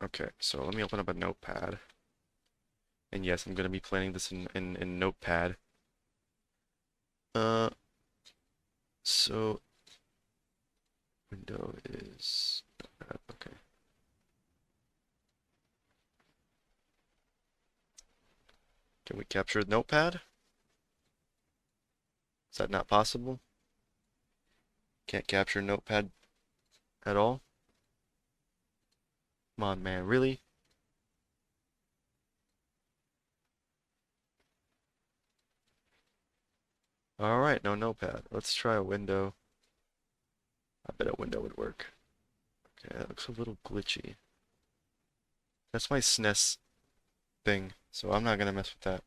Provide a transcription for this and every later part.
Okay, so let me open up a notepad. And yes, I'm going to be planning this in Notepad. Uh, so window is okay. Can we capture the notepad? Is that not possible? Can't capture notepad at all? Come on, man, really? Alright, no notepad. Let's try a window. I bet a window would work. Okay, that looks a little glitchy. That's my SNES thing, so I'm not gonna mess with that.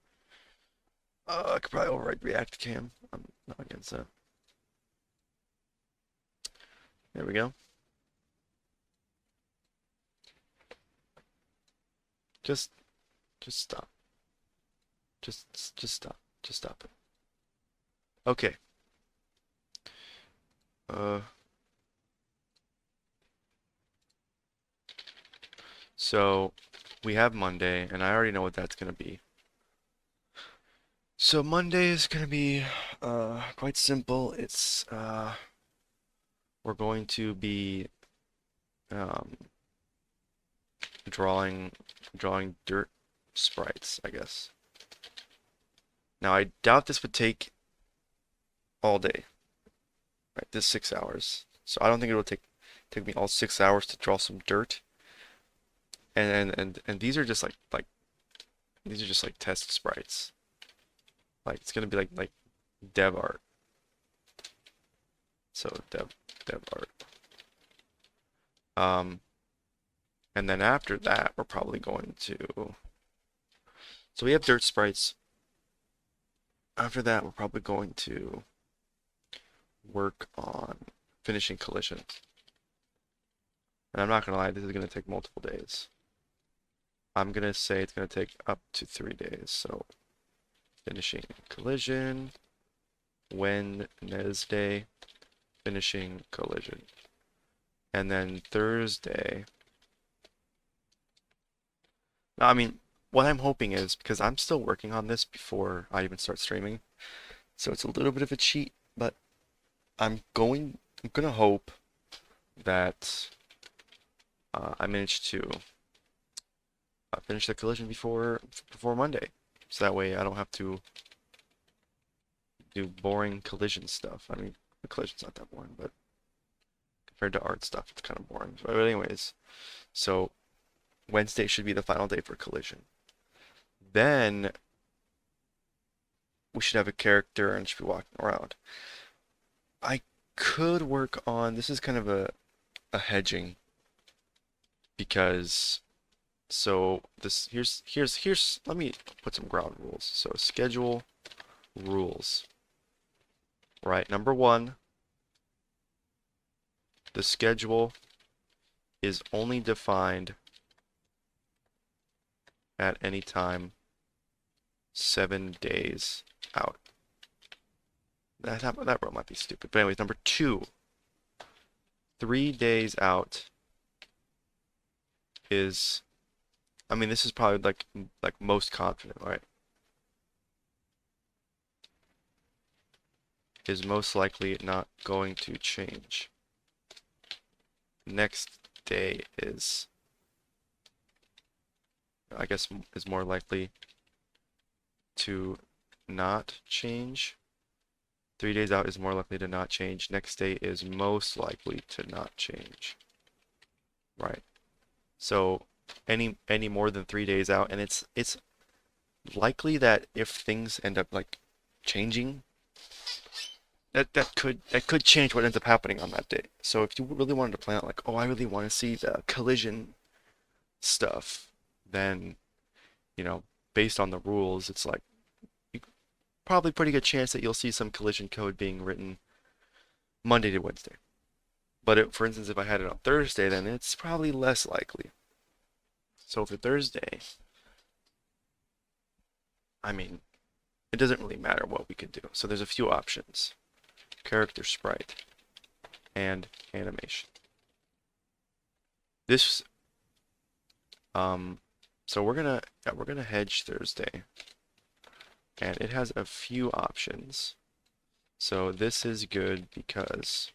I could probably override React Cam. I'm not against that. There we go. Just, just stop. Just stop. Just stop it. Okay. Uh, so we have Monday, and I already know what that's gonna be. So Monday is gonna be quite simple. It's we're going to be um drawing dirt sprites, I guess. Now I doubt this would take all day, right? This 6 hours. So I don't think it will take me all 6 hours to draw some dirt. And these are just like these are just like test sprites. Like it's gonna be like dev art. So dev art. Um, and then after that, we're probably going to. So we have dirt sprites. After that, we're probably going to work on finishing collisions. And I'm not gonna lie, this is gonna take multiple days. I'm gonna say it's gonna take up to 3 days. So finishing collision, Wednesday, finishing collision. And then Thursday. Now, I mean, what I'm hoping is, because I'm still working on this before I even start streaming, so it's a little bit of a cheat, but I'm gonna hope that I manage to finish the collision before Monday, so that way I don't have to do boring collision stuff. I mean, the collision's not that boring, but compared to art stuff, it's kind of boring. But anyways, so Wednesday should be the final day for collision. Then we should have a character and should be walking around. I could work on this is kind of a hedging because so this here's let me put some ground rules. So schedule rules. Right, number one, the schedule is only defined at any time 7 days out. That row might be stupid. But anyways, number two, 3 days out is, I mean, this is probably like most confident, right? Is most likely not going to change. Next day is, I guess, is more likely to not change. 3 days out is more likely to not change. Next day is most likely to not change. Right. So any more than 3 days out, and it's likely that if things end up like changing, that could change what ends up happening on that day. So if you really wanted to plan out like, oh, I really want to see the collision stuff, then based on the rules, it's like probably pretty good chance that you'll see some collision code being written Monday to Wednesday. But for instance, if I had it on Thursday, then it's probably less likely. So for Thursday, I mean, it doesn't really matter what we could do. So there's a few options: character sprite and animation. This So we're gonna hedge Thursday, and it has a few options. So this is good because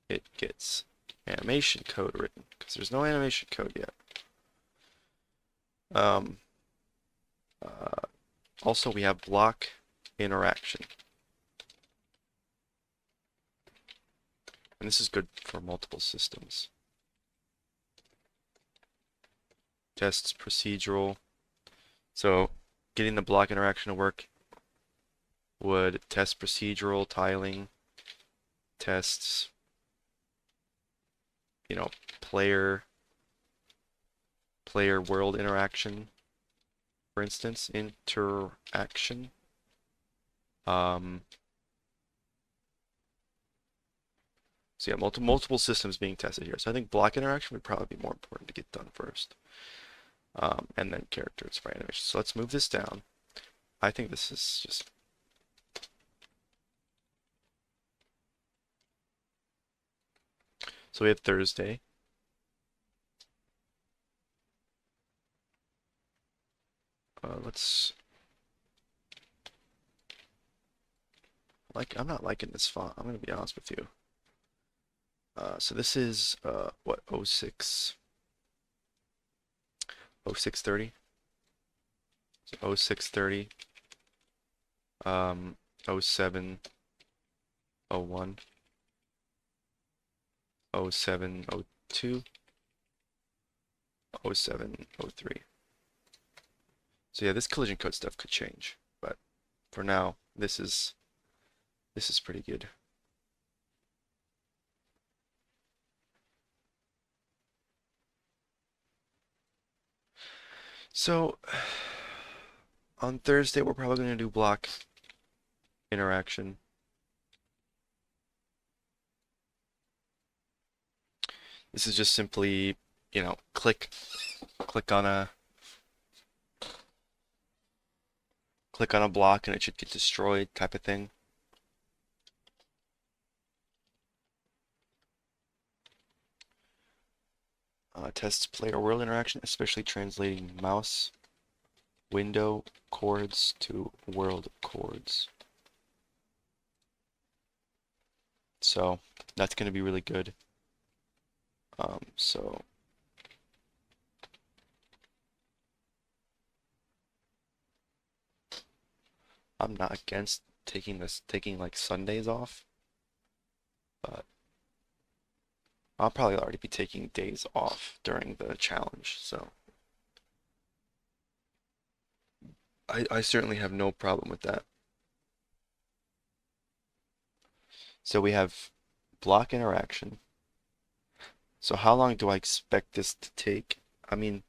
it gets animation code written, because there's no animation code yet. Um, Also, we have block interaction. And this is good for multiple systems. Tests procedural. So getting the block interaction to work would test procedural tiling, tests, you know, player world interaction, for instance, interaction. So yeah, multiple systems being tested here. So I think block interaction would probably be more important to get done first. And then character and sprite animation. So let's move this down. I think this is just so we have Thursday. Let's I'm not liking this font. I'm gonna be honest with you. So this is what 06 0630. So 0630 0701 0702 0703. So yeah, this collision code stuff could change, but for now, this is pretty good. So on Thursday, we're probably going to do block interaction. This is just simply, you know, click on a block and it should get destroyed type of thing. Tests player world interaction, especially translating mouse window chords to world chords. So that's going to be really good. So I'm not against taking like Sundays off, but I'll probably already be taking days off during the challenge, so I certainly have no problem with that. So we have block interaction. So how long do I expect this to take? I mean,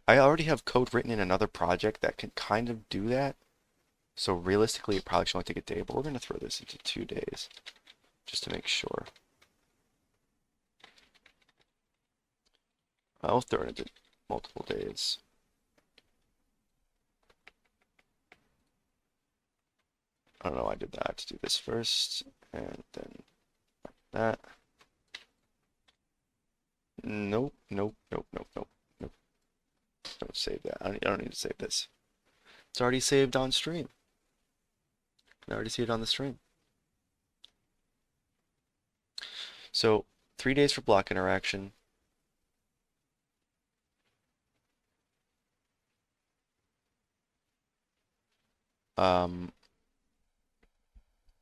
I already have code written in another project that can kind of do that. So realistically, it probably should only take a day, but we're going to throw this into 2 days just to make sure. I'll throw it into multiple days. I don't know, I did that. I have to do this first, and then that. Nope, nope, nope, nope, nope, nope. Don't save that. I don't need to save this. It's already saved on stream. I already see it on the stream. So 3 days for block interaction.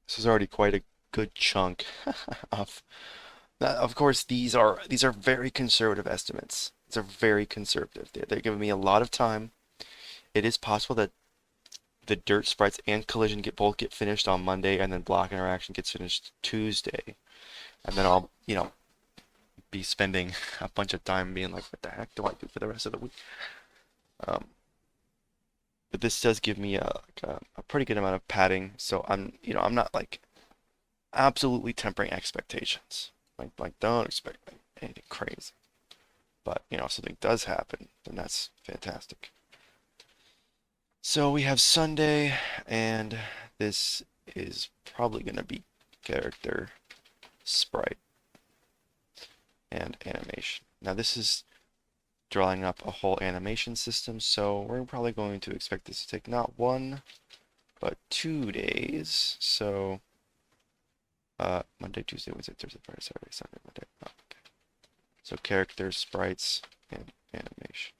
This is already quite a good chunk of course, these are very conservative estimates. These are very conservative. They're giving me a lot of time. It is possible that the dirt sprites and collision both get finished on Monday, and then block interaction gets finished Tuesday, and then I'll be spending a bunch of time being like, what the heck do I do for the rest of the week? But this does give me a pretty good amount of padding, so I'm not like absolutely tempering expectations. Like don't expect anything crazy. But if something does happen, then that's fantastic. So we have Sunday, and this is probably gonna be character, sprite, and animation. Now this is drawing up a whole animation system, so we're probably going to expect this to take not 1, but 2 days. So, Monday, Tuesday, Wednesday, Thursday, Friday, Saturday, Sunday, Monday. Oh, okay. So characters, sprites, and animation.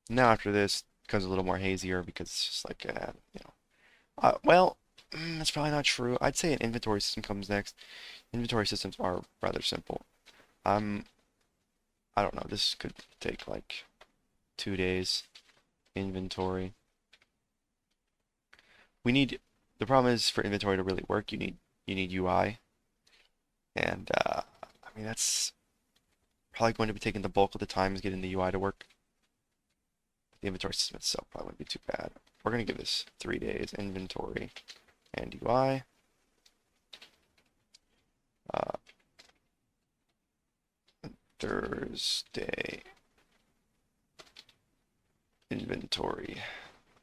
Now after this, it becomes a little more hazier because it's just like, well, that's probably not true. I'd say an inventory system comes next. Inventory systems are rather simple. Um, I don't know. This could take like 2 days. Inventory. The problem is for inventory to really work, you need UI, and I mean that's probably going to be taking the bulk of the time is getting the UI to work. The inventory system itself probably wouldn't be too bad. We're gonna give this 3 days. Inventory and UI. Uh, Thursday. Inventory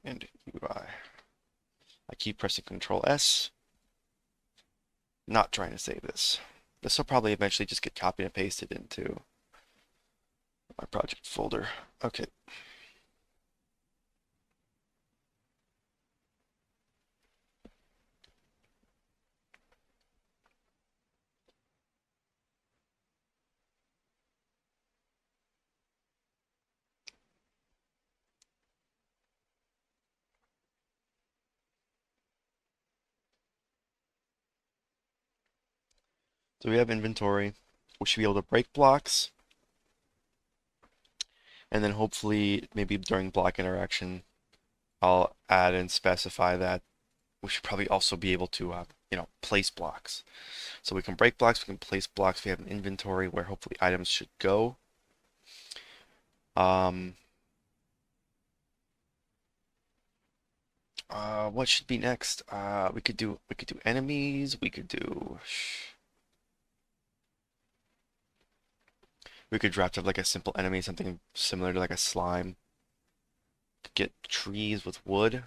and UI. I keep pressing Control S. Not trying to save this. This will probably eventually just get copied and pasted into my project folder. Okay. So we have inventory. We should be able to break blocks, and then hopefully maybe during block interaction, I'll add and specify that we should probably also be able to, place blocks. So we can break blocks, we can place blocks. We have an inventory where hopefully items should go. Um, what should be next? We could do enemies. We could draft up like a simple enemy, something similar to like a slime. Get trees with wood.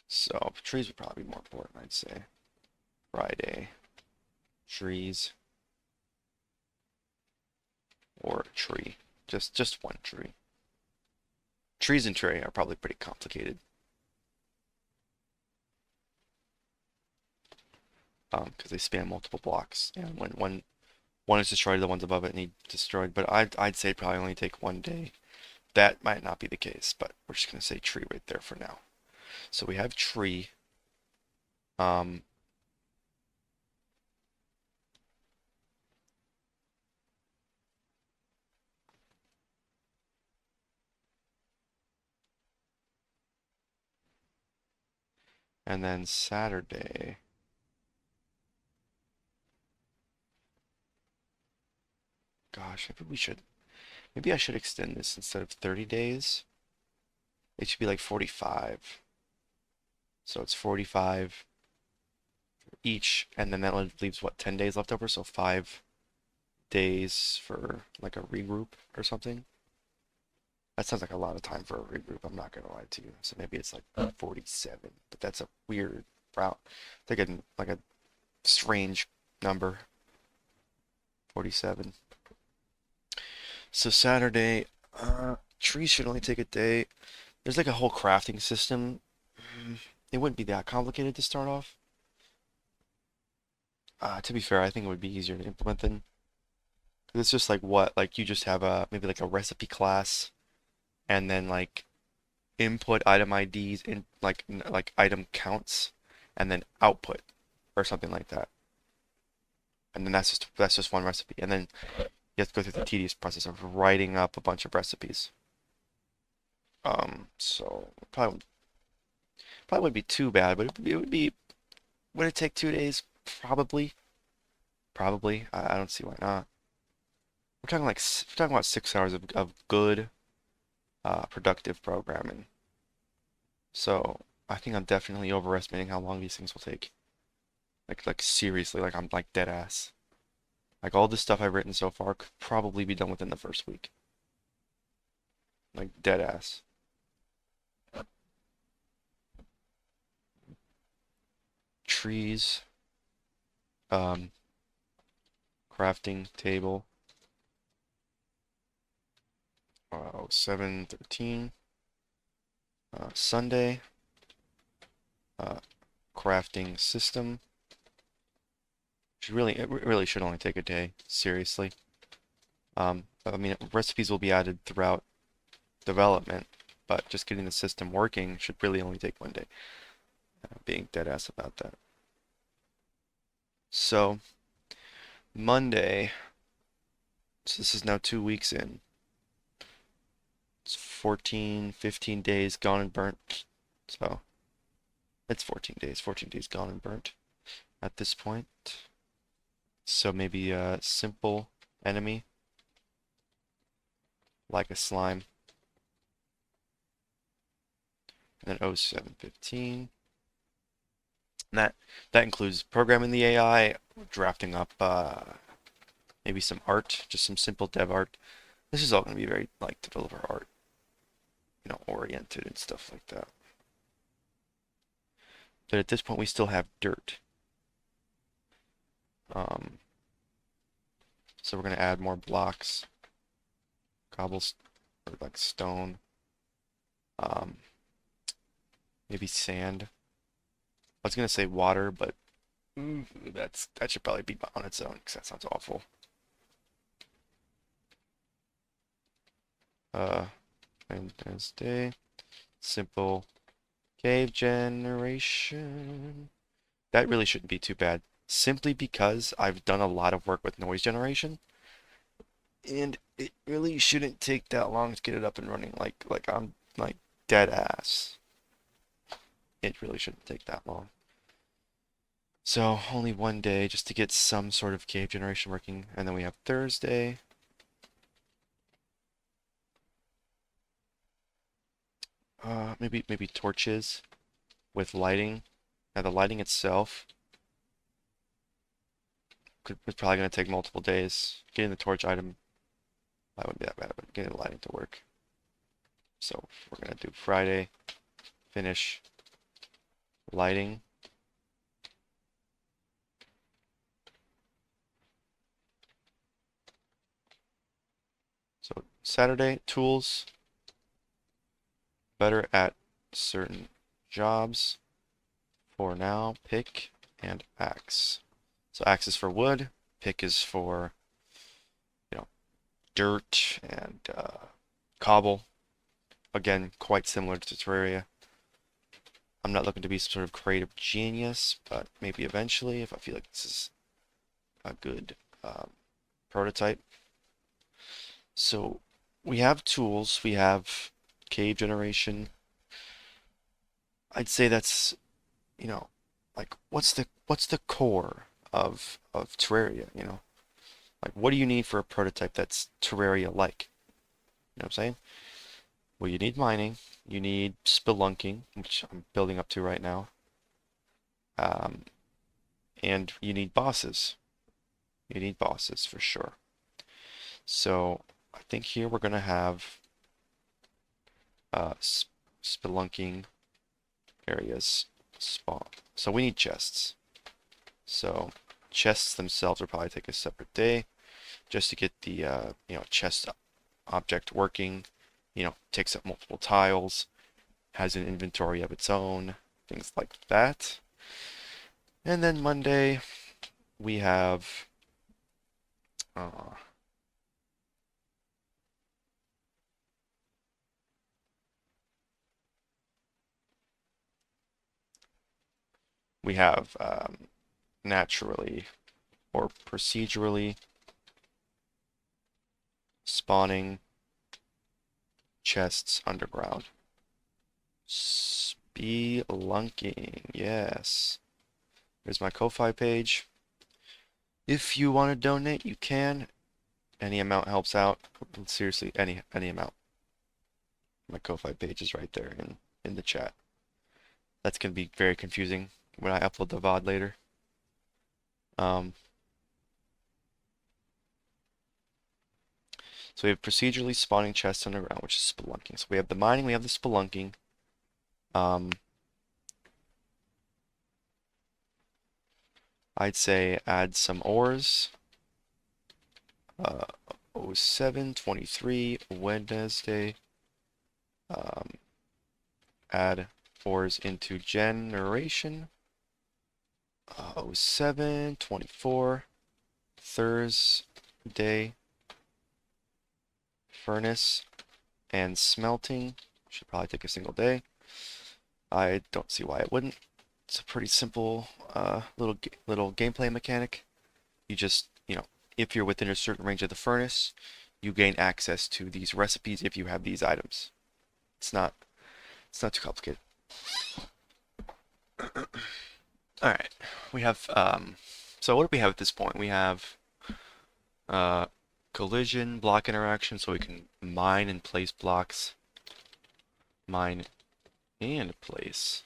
So trees would probably be more important, I'd say. Friday, trees, or a tree. Just one tree. Trees and tree are probably pretty complicated. Because they span multiple blocks. And when one is destroyed, the ones above it need destroyed. But I'd say probably only take 1 day. That might not be the case, but we're just gonna say tree right there for now. So we have tree. Um, and then Saturday. Gosh, maybe I should extend this instead of 30 days. It should be like 45. So it's 45 each, and then that leaves what, 10 days left over, so 5 days for like a regroup or something. That sounds like a lot of time for a regroup, I'm not gonna lie to you. So maybe it's like 47, but that's a weird route. Thinking like a strange number. 47. So Saturday, trees should only take a day. There's like a whole crafting system. It wouldn't be that complicated to start off. To be fair, I think it would be easier to implement than. It's just like what, like you just have maybe like a recipe class, and then like input item IDs in like item counts, and then output or something like that. And then that's just one recipe, and then you have to go through the tedious process of writing up a bunch of recipes. So probably wouldn't be too bad, but would it take 2 days? Probably. Probably. I don't see why not. We're talking about 6 hours of good, productive programming. So I think I'm definitely overestimating how long these things will take. Like seriously, like I'm like dead ass. Like all this stuff I've written so far could probably be done within the first week. Like dead ass. Trees, um, crafting table. 7:13. Sunday, uh, crafting system. It really should only take a day, seriously. I mean, recipes will be added throughout development, but just getting the system working should really only take one day. Being dead ass about that. So, Monday, so this is now 2 weeks in. It's 14, 15 days gone and burnt. So, it's 14 days gone and burnt at this point. So maybe a simple enemy, like a slime. And then 0715. And that includes programming the AI, drafting up maybe some art, just some simple dev art. This is all going to be very like developer art, oriented and stuff like that. But at this point, we still have dirt. Um, so we're going to add more blocks, cobbles, or like stone, um, maybe sand. I was going to say water, but that should probably be on its own because that sounds awful. Wednesday, simple cave generation. That really shouldn't be too bad, simply because I've done a lot of work with noise generation, and it really shouldn't take that long to get it up and running. Like I'm like dead ass. It really shouldn't take that long. So only one day just to get some sort of cave generation working, and then we have Thursday. Maybe torches with lighting. Now the lighting itself was probably going to take multiple days. Getting the torch item, that wouldn't be that bad, but getting the lighting to work. So we're going to do Friday, finish, lighting. So Saturday, tools, better at certain jobs. For now, pick and axe. So axe is for wood, pick is for, dirt and cobble. Again, quite similar to Terraria. I'm not looking to be some sort of creative genius, but maybe eventually, if I feel like this is a good prototype. So we have tools, we have cave generation. I'd say that's, like what's the core of Terraria? Like what do you need for a prototype that's Terraria-like? You know what I'm saying? Well, you need mining, you need spelunking, which I'm building up to right now, um, and you need bosses. You need bosses for sure. So I think here we're gonna have spelunking areas spawn. So we need chests. So chests themselves will probably take a separate day just to get the chest object working. Takes up multiple tiles, has an inventory of its own, things like that. And then Monday we have uh, naturally or procedurally spawning chests underground. Spelunking, yes. Here's my Ko-Fi page. If you want to donate, you can. Any amount helps out. Seriously, any amount. My Ko-Fi page is right there in the chat. That's gonna be very confusing when I upload the VOD later. Um, so we have procedurally spawning chests underground, which is spelunking. So we have the mining, we have the spelunking. I'd say add some ores. 07/23 Wednesday. Add fours into generation. 07/24 Thursday. Furnace and smelting should probably take a single day. I don't see why it wouldn't. It's a pretty simple little gameplay mechanic. You just, if you're within a certain range of the furnace, you gain access to these recipes if you have these items. It's not too complicated. All right, we have so what do we have at this point? We have collision block interaction, so we can mine and place blocks. Mine and place.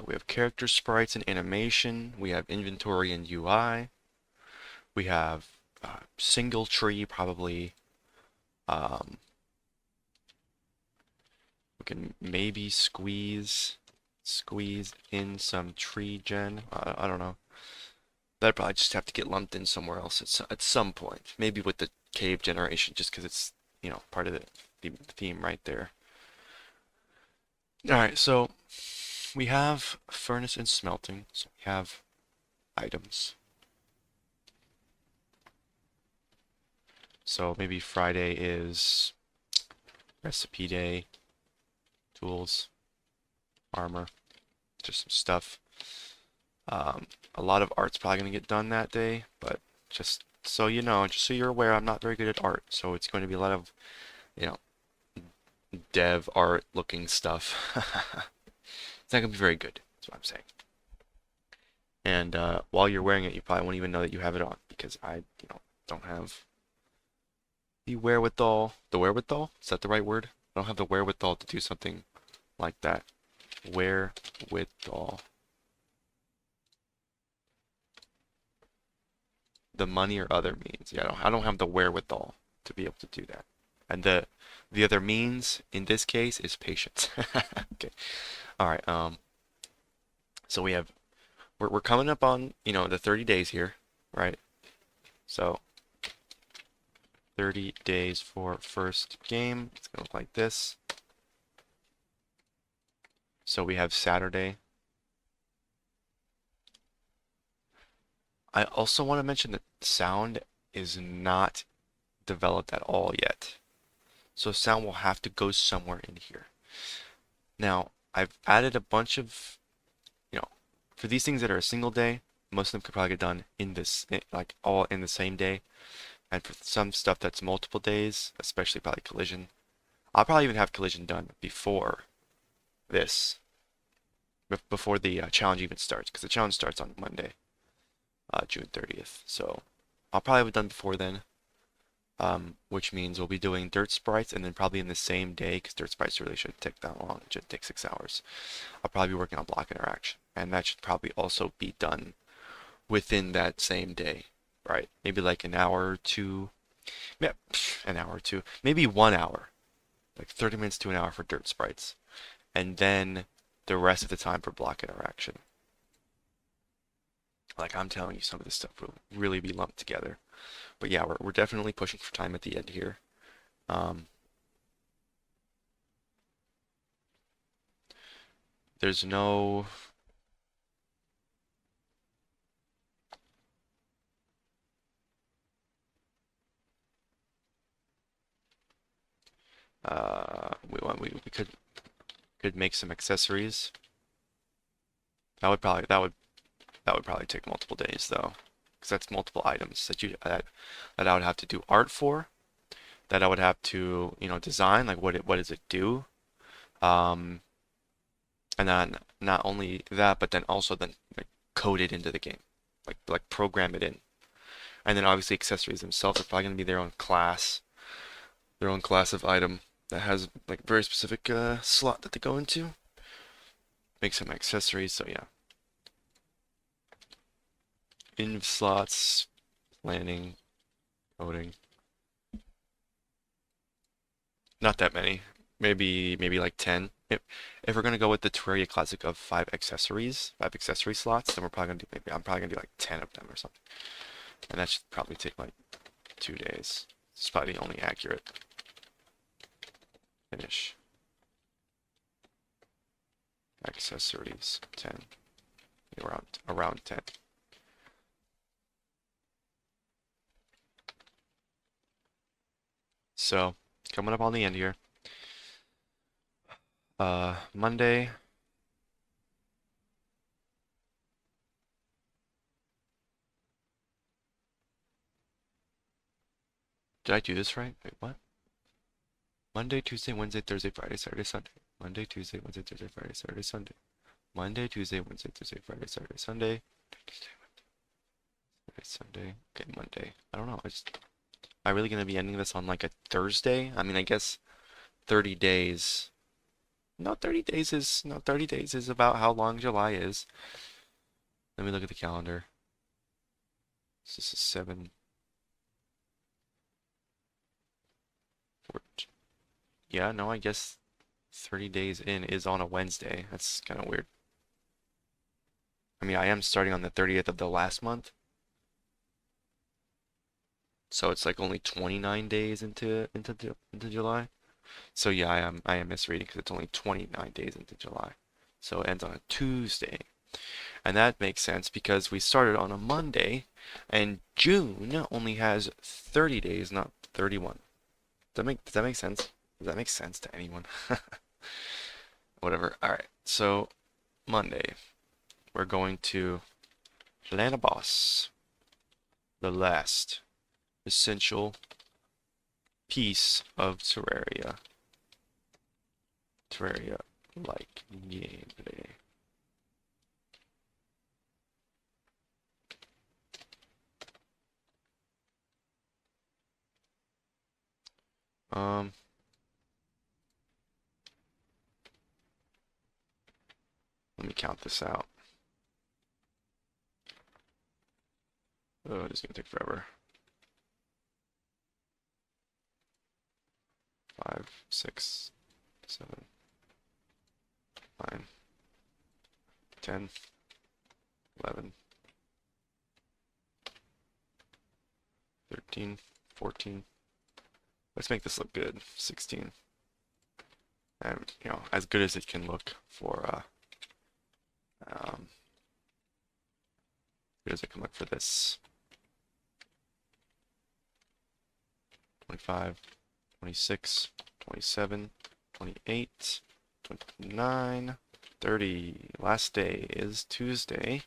We have character sprites and animation. We have inventory and UI. We have single tree, probably. We can maybe squeeze in some tree gen. I don't know. That'd probably just have to get lumped in somewhere else at some point. Maybe with the cave generation, just because it's, part of the theme right there. Alright, so we have furnace and smelting, so we have items. So maybe Friday is recipe day, tools, armor, just some stuff. A lot of art's probably going to get done that day, but just so you know, just so you're aware, I'm not very good at art, so it's going to be a lot of, dev art looking stuff. It's not going to be very good, that's what I'm saying. And while you're wearing it, you probably won't even know that you have it on, because I, don't have the wherewithal. The wherewithal? Is that the right word? I don't have the wherewithal to do something like that. Wherewithal. The money or other means. Yeah, I don't have the wherewithal to be able to do that. And the other means in this case is patience. Okay. All right. So we're coming up on, the 30 days here, right? So 30 days for first game. It's gonna look like this. So we have Saturday. I also want to mention that sound is not developed at all yet. So sound will have to go somewhere in here. Now, I've added a bunch of, for these things that are a single day, most of them could probably get done in this, like all in the same day. And for some stuff that's multiple days, especially probably collision, I'll probably even have collision done before this, before the challenge even starts, because the challenge starts on Monday, June 30th. So I'll probably have it done before then, which means we'll be doing dirt sprites, and then probably in the same day, because dirt sprites really shouldn't take that long, it should take 6 hours. I'll probably be working on block interaction, and that should probably also be done within that same day, right? Maybe like an hour or two, yeah, an hour or two, maybe 1 hour, like 30 minutes to an hour for dirt sprites, and then the rest of the time for block interaction. Like I'm telling you, some of this stuff will really be lumped together. But yeah, we're definitely pushing for time at the end here. There's no we could make some accessories. That would probably take multiple days though, because that's multiple items that I would have to do art for, that I would have to, design, like what does it do? Um, and then not only that, but then also then like, code it into the game, like program it in. And then obviously accessories themselves are probably gonna be their own class of item that has like very specific slot that they go into. Make some accessories, so yeah. In slots, planning, coding. Not that many. Maybe like 10. If we're gonna go with the Terraria Classic of 5 accessory slots, then we're probably gonna do I'm probably gonna do like 10 of them or something. And that should probably take like 2 days. It's probably the only accurate finish. Accessories 10. Around 10. So coming up on the end here. Monday. Did I do this right? Wait, what? Monday, Tuesday, Wednesday, Thursday, Friday, Saturday, Sunday. Monday, Tuesday, Wednesday, Thursday, Friday, Saturday, Sunday. Monday, Tuesday, Wednesday, Thursday, Friday, Saturday, Sunday. Sunday. Okay, Monday. I don't know. Am I really gonna be ending this on like a Thursday? I mean, I guess 30 days. No, 30 days is about how long July is. Let me look at the calendar. This is 7. 14. Yeah, no, I guess 30 days in is on a Wednesday. That's kind of weird. I mean, I am starting on the 30th of the last month. So it's like only 29 days into July. So yeah, I am misreading because it's only 29 days into July. So it ends on a Tuesday. And that makes sense because we started on a Monday and June only has 30 days, not 31. Does that make sense? Does that make sense to anyone? Whatever. All right. So Monday, we're going to land a boss. The last essential piece of Terraria. Terraria-like gameplay. Let me count this out. Oh, this is gonna take forever. 5, 6, 7, 9, 10, 11, 13, 14. Let's make this look good. 16. And, you know, as good as it can look for, good as it can look for this. 25, 26, 27, 28, 29, 30. Last day is Tuesday,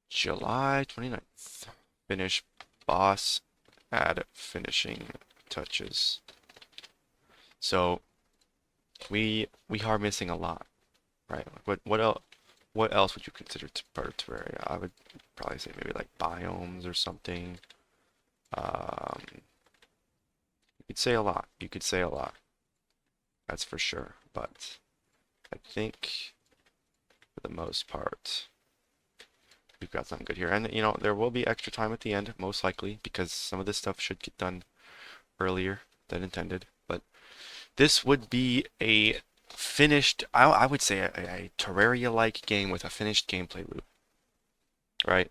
July 29th. Finish boss, add finishing touches. So we are missing a lot, right? What else would you consider part of Terraria? I would probably say maybe like biomes or something. You could say a lot. You could say a lot. That's for sure. But I think for the most part, we've got something good here. And you know, there will be extra time at the end, most likely, because some of this stuff should get done earlier than intended. But this would be a finished, I would say a Terraria-like game with a finished gameplay loop. Right?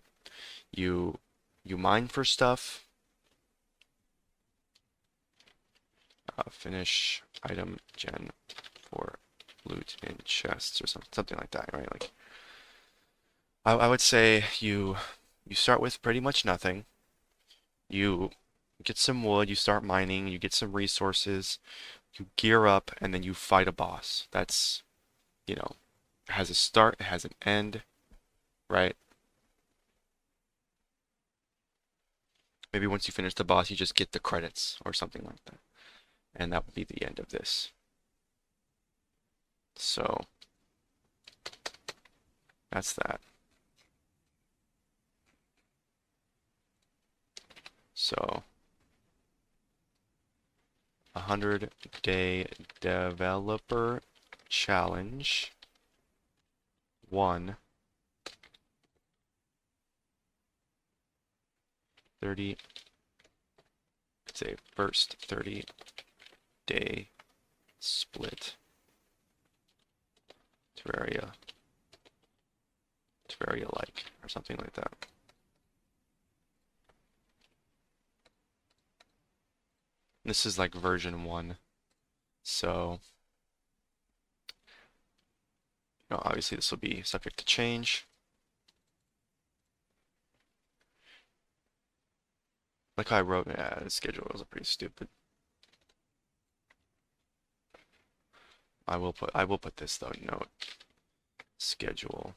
You mine for stuff. Finish item gen for loot in chests or something like that, right? Like I would say you start with pretty much nothing. You get some wood, you start mining, you get some resources, you gear up, and then you fight a boss. That's, you know, it has a start, it has an end, right? Maybe once you finish the boss, you just get the credits or something like that. And that would be the end of this. So that's that. So 100-day developer challenge 1. 30, say first 30-day split Terraria like or something like that. This is like version 1. So, obviously this will be subject to change. Like how I wrote, the schedule was pretty stupid. I will put this though, note. Schedule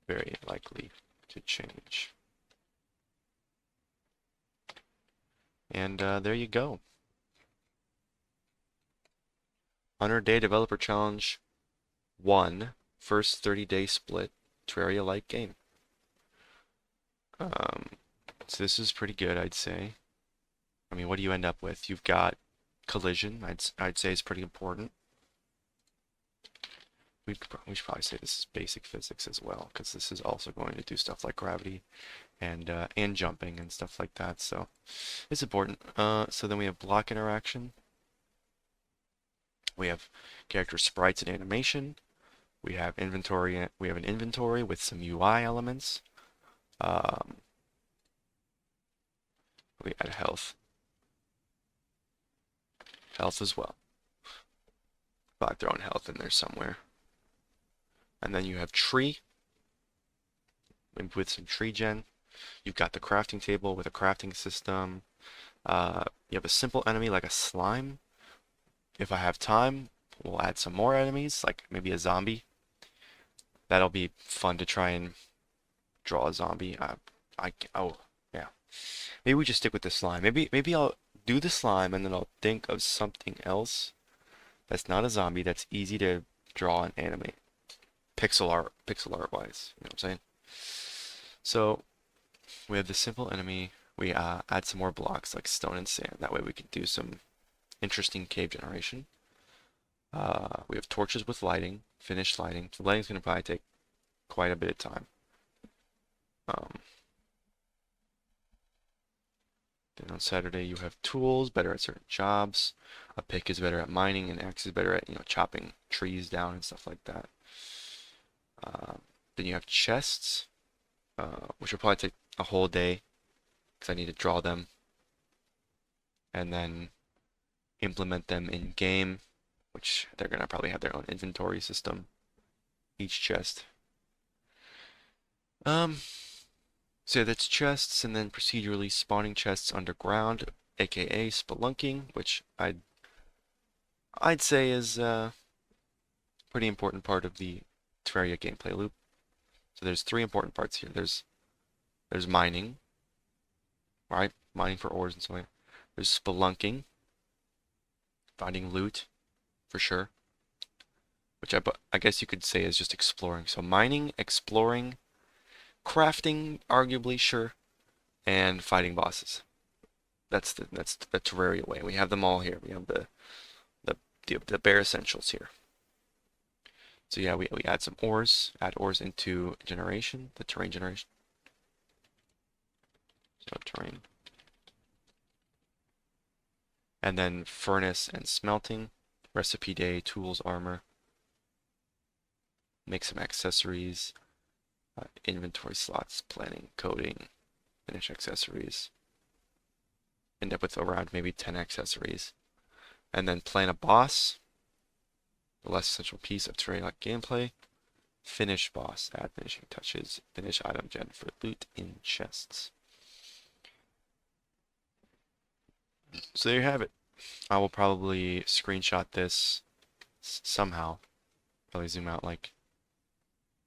very likely to change. And there you go. 100-day developer challenge 1, first 30-day split, Terraria-like game. So this is pretty good, I'd say. I mean, what do you end up with? You've got collision. I'd say is pretty important. We should probably say this is basic physics as well, because this is also going to do stuff like gravity and jumping and stuff like that. So it's important. So then we have block interaction. We have character sprites and animation. We have inventory. We have an inventory with some UI elements. We add health. Health as well. I'll throw in health in there somewhere. And then you have tree with some tree gen. You've got the crafting table with a crafting system. You have a simple enemy like a slime. If I have time, we'll add some more enemies, like maybe a zombie. That'll be fun to try and draw a zombie. Oh, yeah. Maybe we just stick with the slime. Maybe I'll do the slime and then I'll think of something else that's not a zombie that's easy to draw and animate. Pixel art wise, you know what I'm saying? So we have the simple enemy. We add some more blocks like stone and sand. That way we can do some interesting cave generation. We have torches with lighting, finished lighting. So lighting's going to probably take quite a bit of time. Then on Saturday you have tools, better at certain jobs. A pick is better at mining, and axe is better at chopping trees down and stuff like that. Then you have chests, which will probably take a whole day because I need to draw them and then implement them in game, which they're gonna probably have their own inventory system, each chest. So that's chests, and then procedurally spawning chests underground, aka spelunking, which I'd say is a pretty important part of the Terraria gameplay loop. So there's 3 important parts here. There's mining, right? Mining for ores and so on. There's spelunking, finding loot, for sure. Which I guess you could say is just exploring. So mining, exploring, crafting, arguably, sure, and fighting bosses. That's the Terraria way. We have them all here. We have the bare essentials here. So yeah, we add some ores, add ores into generation, the terrain generation. So terrain. And then furnace and smelting, recipe day, tools, armor. Make some accessories, inventory slots, planning, coding, finish accessories. End up with around maybe 10 accessories. And then plan a boss, the less essential piece of Terraria gameplay. Finish boss, add finishing touches, finish item gen for loot in chests. So there you have it. I will probably screenshot this somehow. Probably zoom out like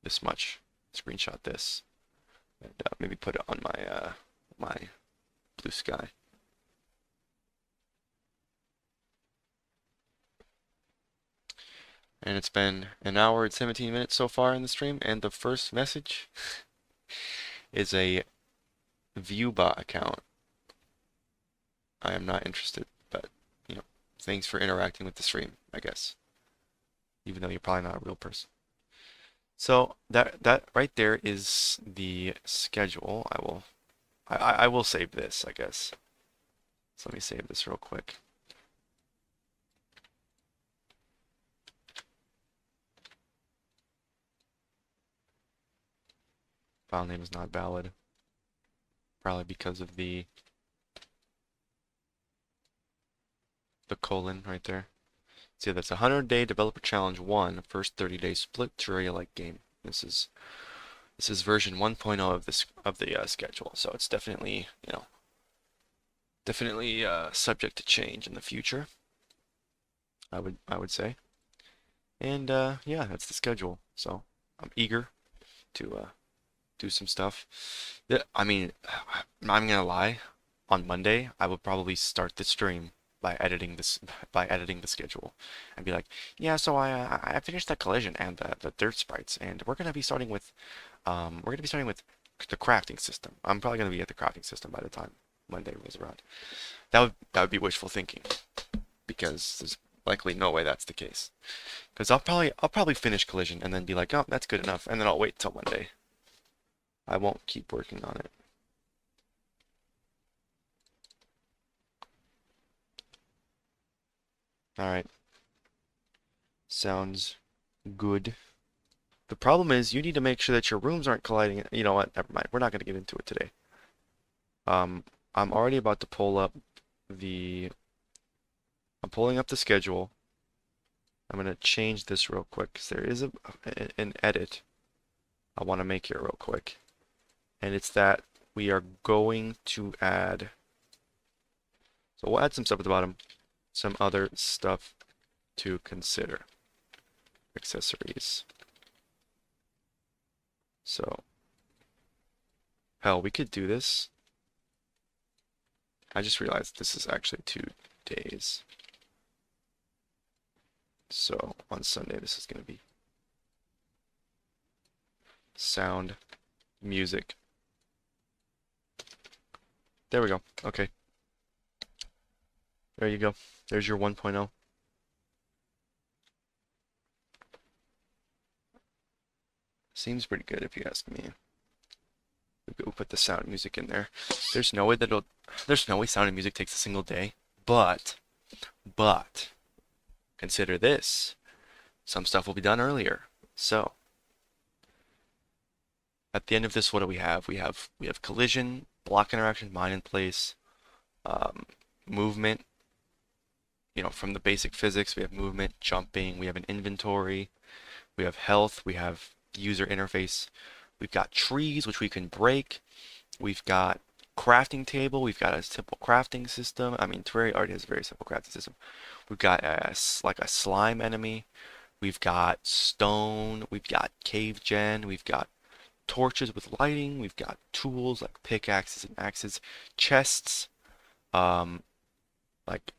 this much. Screenshot this, and maybe put it on my my blue sky. And it's been an hour and 17 minutes so far in the stream, and the first message is a Viewbot account. I am not interested, but thanks for interacting with the stream, I guess. Even though you're probably not a real person. So that right there is the schedule. I will save this, I guess. So let me save this real quick. File name is not valid. Probably because of the the colon right there. See, that's a 100-day developer challenge 1, first 30-day split Terraria-like game. This is version 1.0 of this of the schedule, so it's definitely, definitely subject to change in the future. I would say. And yeah, that's the schedule. So I'm eager to do some stuff. I mean, I'm not gonna lie. On Monday, I will probably start the stream by editing this by editing the schedule, and be like, yeah, so I finished that collision and the dirt sprites, and we're gonna be starting with the crafting system. I'm probably gonna be at the crafting system by the time Monday rolls around. That would be wishful thinking, because there's likely no way that's the case. Because I'll probably finish collision and then be like, oh, that's good enough, and then I'll wait till Monday. I won't keep working on it. Alright. Sounds good. The problem is you need to make sure that your rooms aren't colliding. You know what? Never mind. We're not going to get into it today. I'm already about to pull up the... I'm pulling up the schedule. I'm going to change this real quick because there is an edit I want to make here real quick. And it's that we are going to add... So we'll add some stuff at the bottom. Some other stuff to consider. Accessories. So, hell, we could do this. I just realized this is actually 2 days. So, on Sunday, this is going to be sound, music. There we go. Okay. There you go. There's your 1.0. Seems pretty good if you ask me. We'll put the sound music in there. There's no way sound and music takes a single day. But, consider this. Some stuff will be done earlier. So, at the end of this, what do we have? We have collision, block interaction, mine in place, movement. From the basic physics, we have movement, jumping, we have an inventory, we have health, we have user interface, we've got trees which we can break, we've got crafting table, we've got a simple crafting system. I mean, Terraria already has a very simple crafting system. We've got like a slime enemy, we've got stone, we've got cave gen, we've got torches with lighting, we've got tools like pickaxes and axes, chests, like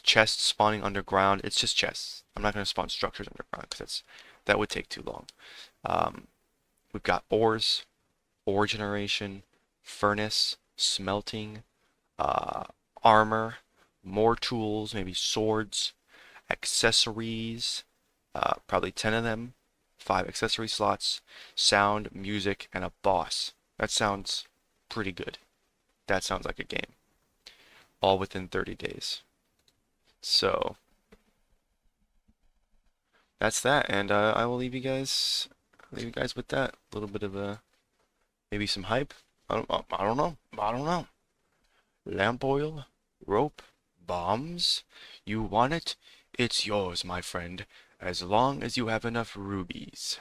chests spawning underground. It's just chests. I'm not going to spawn structures underground because that would take too long. We've got ores, ore generation, furnace, smelting, armor, more tools, maybe swords, accessories, probably 10 of them, 5 accessory slots, sound, music, and a boss. That sounds pretty good. That sounds like a game. All within 30 days. So that's that, and I will leave you guys with that. A little bit of maybe some hype. I don't know. Lamp oil, rope, bombs. You want it? It's yours, my friend, as long as you have enough rubies.